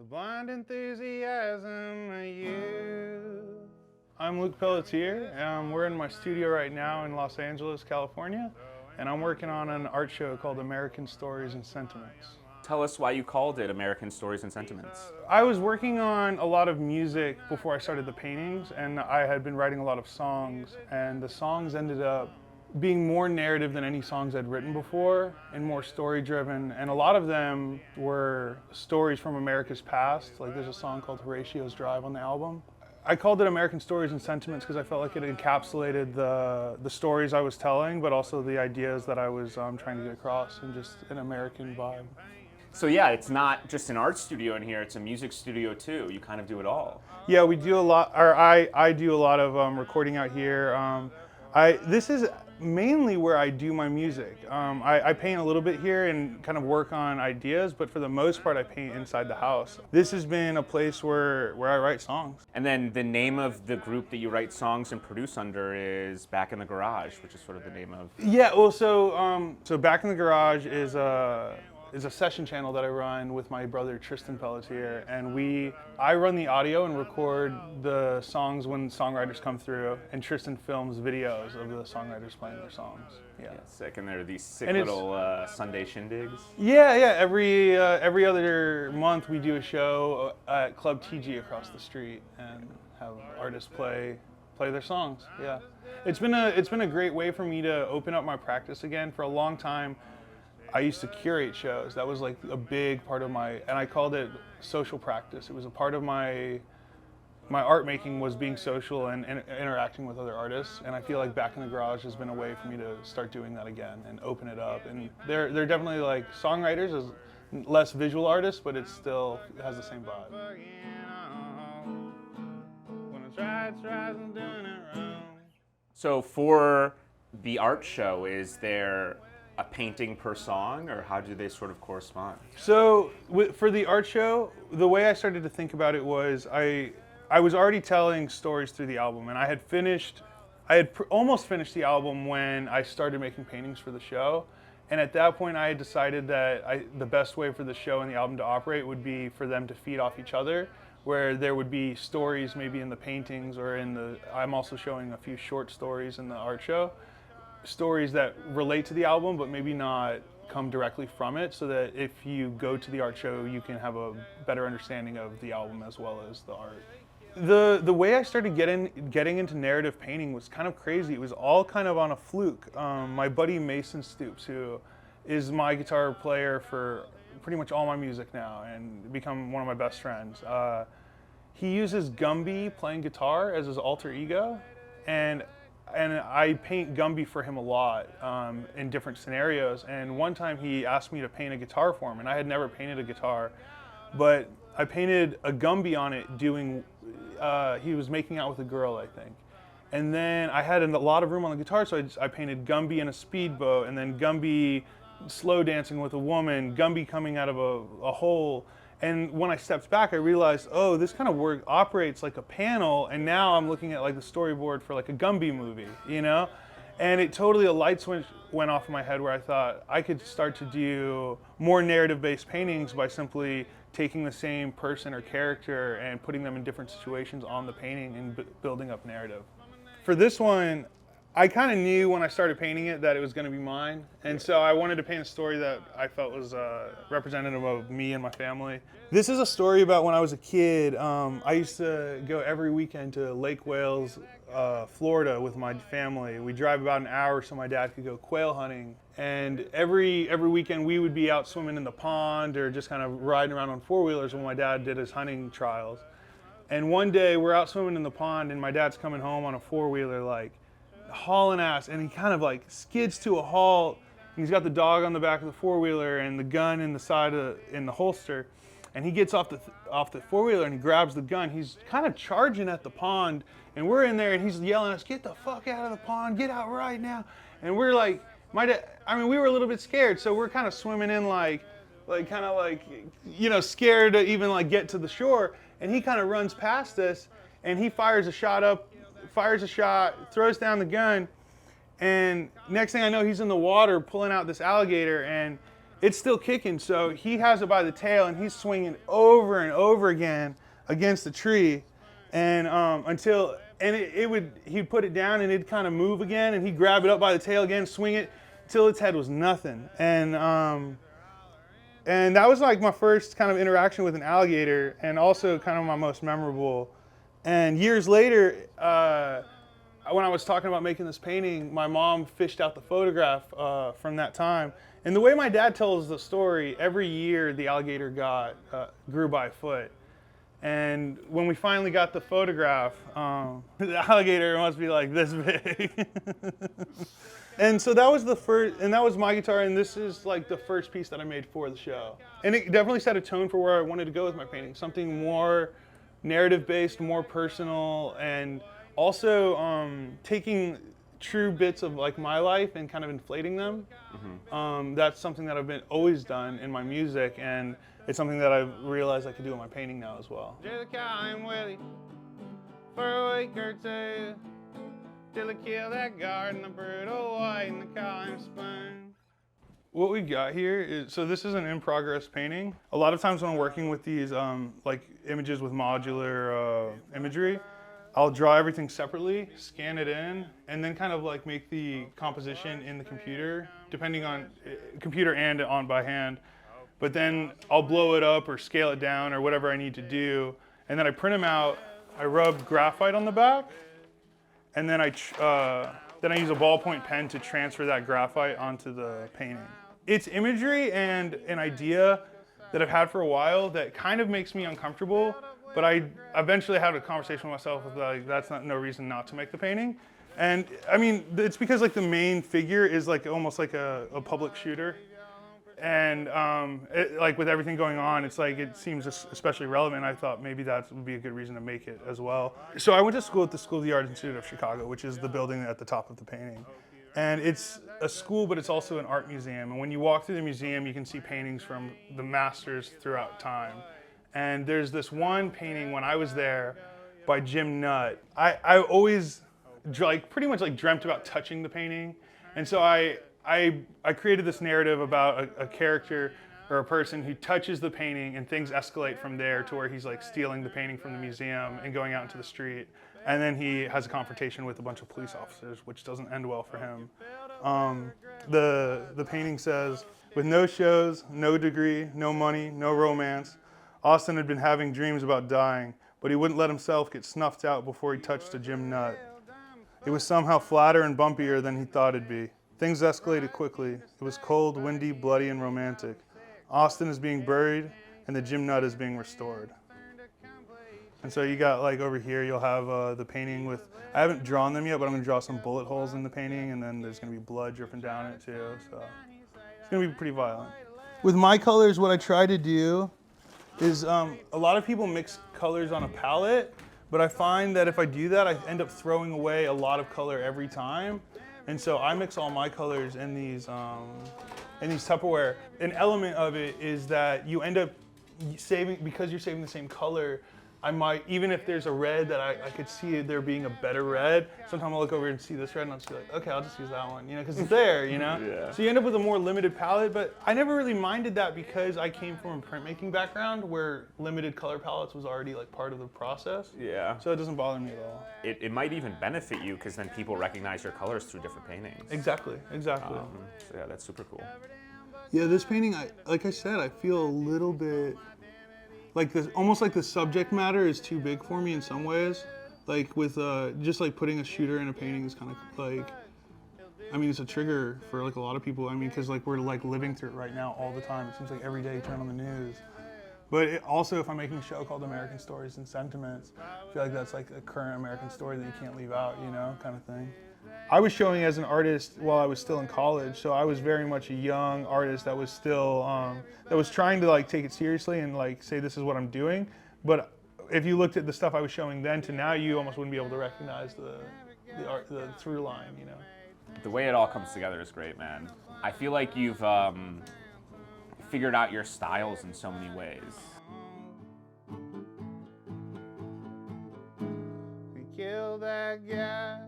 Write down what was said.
The blind enthusiasm of you. I'm Luke Pelletier. We're in my studio right now in Los Angeles, California, and I'm working on an art show called American Stories and Sentiments. Tell us why you called it American Stories and Sentiments. I was working on a lot of music before I started the paintings, and I had been writing a lot of songs, and the songs ended up being more narrative than any songs I'd written before and more story driven, and a lot of them were stories from America's past. Like there's a song called Horatio's Drive on the album. I called it American Stories and Sentiments because I felt like it encapsulated the stories I was telling, but also the ideas that I was trying to get across in just an American vibe. So yeah, it's not just an art studio in here, it's a music studio too. You kind of do it all. Yeah, we do a lot, or I do a lot of recording out here. This is mainly where I do my music. I paint a little bit here and kind of work on ideas, but for the most part I paint inside the house. This has been a place where I write songs. And then the name of the group that you write songs and produce under is Back in the Garage, which is sort of the name of... Yeah, well, so Back in the Garage is a session channel that I run with my brother Tristan Pelletier, and I run the audio and record the songs when songwriters come through, and Tristan films videos of the songwriters playing their songs. Yeah, sick. And there are these sick And little Sunday shindigs. yeah. Every other month we do a show at Club TG across the street and have artists play their songs. Yeah, it's been a great way for me to open up my practice again. For a long time I used to curate shows. That was like a big part of and I called it social practice. It was a part of my art making was being social and interacting with other artists. And I feel like Back in the Garage has been a way for me to start doing that again and open it up. And they're definitely like songwriters as less visual artists, but it still has the same vibe. So for the art show, is there a painting per song, or how do they sort of correspond? So for the art show, the way I started to think about it was I was already telling stories through the album, and I had almost finished the album when I started making paintings for the show. And at that point I had decided that the best way for the show and the album to operate would be for them to feed off each other, where there would be stories maybe in the paintings or I'm also showing a few short stories in the art show. Stories that relate to the album but maybe not come directly from it, so that if you go to the art show you can have a better understanding of the album as well as the art. The way I started getting into narrative painting was kind of crazy. It was all kind of on a fluke. My buddy Mason Stoops, who is my guitar player for pretty much all my music now and become one of my best friends, he uses Gumby playing guitar as his alter ego, and I paint Gumby for him a lot in different scenarios. And one time he asked me to paint a guitar for him, and I had never painted a guitar, but I painted a Gumby on it he was making out with a girl, I think. And then I had a lot of room on the guitar, so I painted Gumby in a speedboat, and then Gumby slow dancing with a woman, Gumby coming out of a hole. And when I stepped back, I realized, oh, this kind of work operates like a panel, and now I'm looking at like the storyboard for like a Gumby movie, you know? And it totally, a light switch went off in my head where I thought I could start to do more narrative-based paintings by simply taking the same person or character and putting them in different situations on the painting and building up narrative. For this one, I kind of knew when I started painting it that it was going to be mine, and so I wanted to paint a story that I felt was representative of me and my family. This is a story about when I was a kid. I used to go every weekend to Lake Wales, Florida with my family. We drive about an hour so my dad could go quail hunting, and every weekend we would be out swimming in the pond or just kind of riding around on four-wheelers when my dad did his hunting trials. And one day we're out swimming in the pond and my dad's coming home on a four-wheeler like hauling ass, and he kind of like skids to a halt, and he's got the dog on the back of the four-wheeler and the gun in the holster, and he gets off the four-wheeler and he grabs the gun. He's kind of charging at the pond, and we're in there and he's yelling at us, "Get the fuck out of the pond, get out right now." And we're like, we were a little bit scared, so we're kind of swimming in like scared to even like get to the shore, and he kind of runs past us and he fires a shot, throws down the gun, and next thing I know he's in the water pulling out this alligator, and it's still kicking. So he has it by the tail and he's swinging over and over again against the tree, and he'd put it down and it'd kind of move again, and he'd grab it up by the tail again, swing it till its head was nothing. And that was like my first kind of interaction with an alligator, and also kind of my most memorable. And years later, when I was talking about making this painting, my mom fished out the photograph from that time. And the way my dad tells the story, every year the alligator grew by a foot. And when we finally got the photograph, the alligator must be like this big. And so that was the first, and that was my guitar, and this is like the first piece that I made for the show. And it definitely set a tone for where I wanted to go with my painting, something more narrative-based, more personal, and also taking true bits of like my life and kind of inflating them. Mm-hmm. That's something that I've always done in my music, and it's something that I've realized I could do in my painting now as well. Just call Willie for a week or two till I kill that garden, the brutal white, and the call him spoon. What we got here is, so this is an in progress painting. A lot of times when I'm working with these like images with modular imagery, I'll draw everything separately, scan it in, and then kind of like make the composition in the computer, depending on computer and on by hand. But then I'll blow it up or scale it down or whatever I need to do, and then I print them out. I rub graphite on the back, and then I use a ballpoint pen to transfer that graphite onto the painting. It's imagery and an idea that I've had for a while that kind of makes me uncomfortable, but I eventually had a conversation with myself with like, that's no reason not to make the painting. And I mean, it's because like the main figure is like almost like a public shooter. And like with everything going on, it's like it seems especially relevant. I thought maybe that would be a good reason to make it as well. So I went to school at the School of the Art Institute of Chicago, which is the building at the top of the painting. And it's a school, but it's also an art museum. And when you walk through the museum, you can see paintings from the masters throughout time. And there's this one painting when I was there by Jim Nutt. I always like pretty much like dreamt about touching the painting. And so I created this narrative about a character or a person who touches the painting and things escalate from there to where he's like stealing the painting from the museum and going out into the street. And then he has a confrontation with a bunch of police officers, which doesn't end well for him. The painting says, with no shows, no degree, no money, no romance, Austin had been having dreams about dying, but he wouldn't let himself get snuffed out before he touched a Jim Nutt. It was somehow flatter and bumpier than he thought it'd be. Things escalated quickly. It was cold, windy, bloody, and romantic. Austin is being buried, and the Jim Nutt is being restored. And so you got like over here, you'll have the painting with, I haven't drawn them yet, but I'm gonna draw some bullet holes in the painting, and then there's gonna be blood dripping down it too, so it's gonna be pretty violent. With my colors, what I try to do is, a lot of people mix colors on a palette, but I find that if I do that, I end up throwing away a lot of color every time. And so I mix all my colors in these Tupperware. An element of it is that you end up saving, because you're saving the same color, I might, even if there's a red that I could see there being a better red, sometimes I'll look over and see this red and I'll just be like, okay, I'll just use that one, you know, because it's there, you know? Yeah. So you end up with a more limited palette, but I never really minded that because I came from a printmaking background where limited color palettes was already like part of the process. Yeah. So it doesn't bother me at all. It might even benefit you because then people recognize your colors through different paintings. Exactly. So yeah, that's super cool. Yeah, this painting, like I said, I feel a little bit like this, almost like the subject matter is too big for me in some ways. Like with just like putting a shooter in a painting is kind of like, I mean, it's a trigger for like a lot of people. I mean, because like we're like living through it right now all the time. It seems like every day you turn on the news. But also, if I'm making a show called American Stories and Sentiments, I feel like that's like a current American story that you can't leave out, you know, kind of thing. I was showing as an artist while I was still in college, so I was very much a young artist that was still, that was trying to like take it seriously and like say this is what I'm doing. But if you looked at the stuff I was showing then to now, you almost wouldn't be able to recognize the through line, you know. The way it all comes together is great, man. I feel like you've figured out your styles in so many ways. We killed that guy.